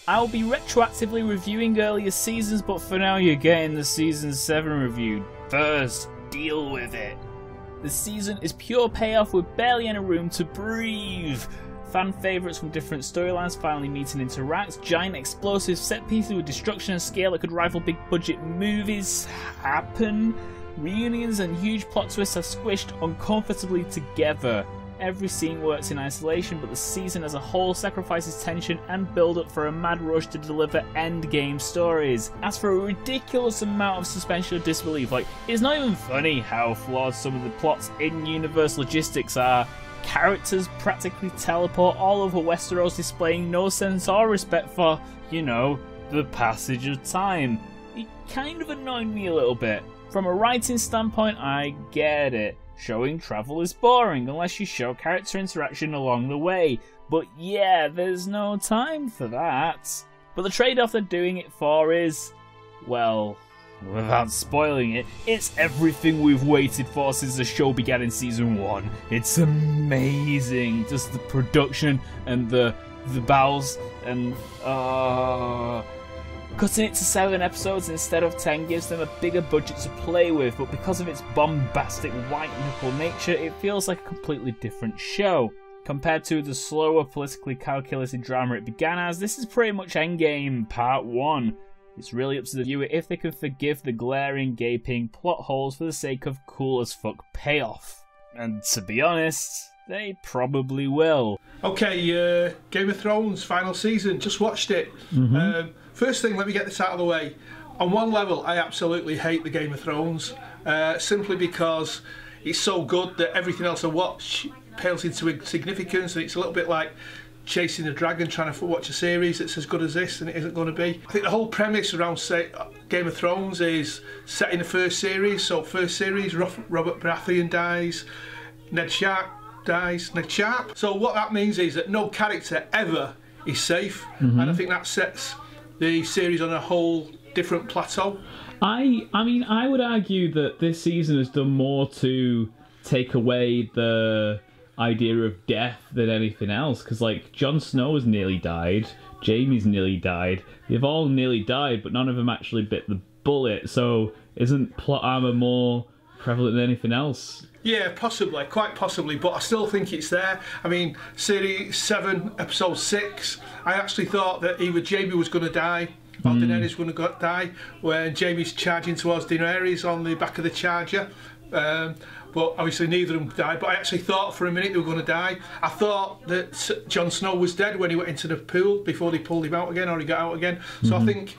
I'll be retroactively reviewing earlier seasons, but for now you're getting the Season 7 review. First, deal with it. The season is pure payoff with barely any room to breathe. Fan favourites from different storylines finally meet and interact. Giant explosive set pieces with destruction and scale that could rival big budget movies happen. Reunions and huge plot twists are squished uncomfortably together. Every scene works in isolation, but the season as a whole sacrifices tension and build-up for a mad rush to deliver endgame stories. As for a ridiculous amount of suspension of disbelief, like, it's not even funny how flawed some of the plots in-universe logistics are. Characters practically teleport all over Westeros, displaying no sense or respect for, you know, the passage of time. It kind of annoyed me a little bit. From a writing standpoint, I get it. Showing travel is boring unless you show character interaction along the way. But yeah, there's no time for that. But the trade-off they're doing it for is, well, without spoiling it, it's everything we've waited for since the show began in Season 1. It's amazing. Just the production and the battles and cutting it to 7 episodes instead of 10 gives them a bigger budget to play with, but because of its bombastic white-knuckle nature, it feels like a completely different show. Compared to the slower, politically calculated drama it began as, this is pretty much Endgame Part 1. It's really up to the viewer if they can forgive the glaring, gaping plot holes for the sake of cool-as-fuck payoff. And to be honest, they probably will. Okay, Game of Thrones, final season, just watched it. First thing, let me get this out of the way. On one level, I absolutely hate the Game of Thrones, simply because it's so good that everything else I watch pales into insignificance, and it's a little bit like chasing a dragon trying to watch a series that's as good as this, and it isn't going to be. I think the whole premise around Game of Thrones is set in the first series. So first series, Robert Baratheon dies, Ned Sharp dies, Ned Sharp. So what that means is that no character ever is safe, and I think that sets the series on a whole different plateau. I mean, I would argue that this season has done more to take away the idea of death than anything else, because like Jon Snow has nearly died, Jaime's nearly died, they've all nearly died, but none of them actually bit the bullet. So isn't plot armor more prevalent than anything else? Yeah, possibly, quite possibly, but I still think it's there. I mean, Series 7, Episode 6, I actually thought that either Jaime was going to die or Daenerys was going to die when Jaime's charging towards Daenerys on the back of the charger. But obviously neither of them died, but I actually thought for a minute they were going to die. I thought that Jon Snow was dead when he went into the pool before they pulled him out again, or he got out again. So I think,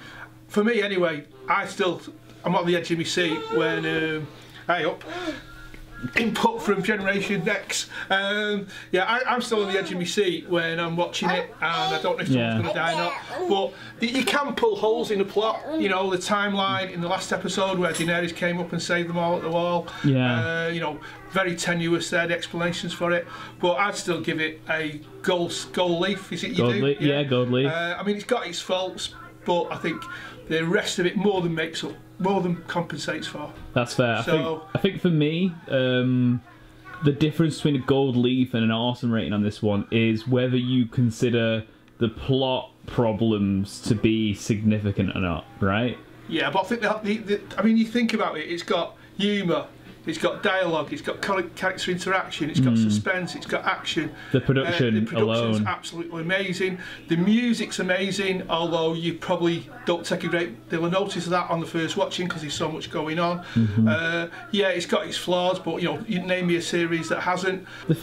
for me anyway, I'm on the edge of my seat when... Input from Generation X. Yeah, I'm still on the edge of my seat when I'm watching it, and I don't know if someone's going to die or not. But you can pull holes in the plot. You know, the timeline in the last episode where Daenerys came up and saved them all at the wall. Yeah. You know, very tenuous there, the explanations for it. But I'd still give it a gold leaf. Is it you do? Yeah, gold leaf. I mean, it's got its faults, but I think the rest of it more than makes up, more than compensates for. That's fair. So, I think for me, the difference between a gold leaf and an awesome rating on this one is whether you consider the plot problems to be significant or not, right? Yeah, but I think I mean, you think about it, it's got humour, it's got dialogue, it's got character interaction, it's got suspense, it's got action. The production's alone, absolutely amazing. The music's amazing, although you probably don't take a great deal of notice of that on the first watching because there's so much going on. Yeah, it's got its flaws, but you know, you name me a series that hasn't. The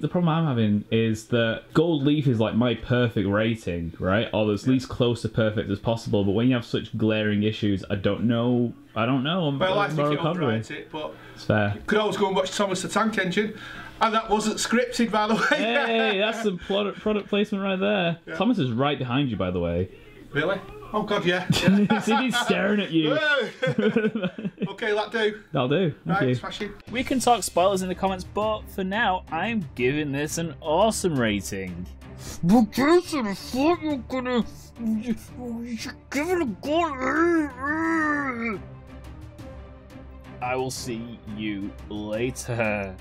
problem I'm having is that Gold Leaf is like my perfect rating, right? Or as least close to perfect as possible. But when you have such glaring issues, I don't know. Well, I think it overrides it, but it's fair. You could always go and watch Thomas the Tank Engine, and that wasn't scripted, by the way. Hey, that's some product placement right there. Yeah. Thomas is right behind you, by the way. Really? Oh God, yeah. He's staring at you. Okay, that'll do. That'll do. Right, smashing. We can talk spoilers in the comments, but for now, I'm giving this an awesome rating. But Jason, I thought you were gonna give it a good. I will see you later.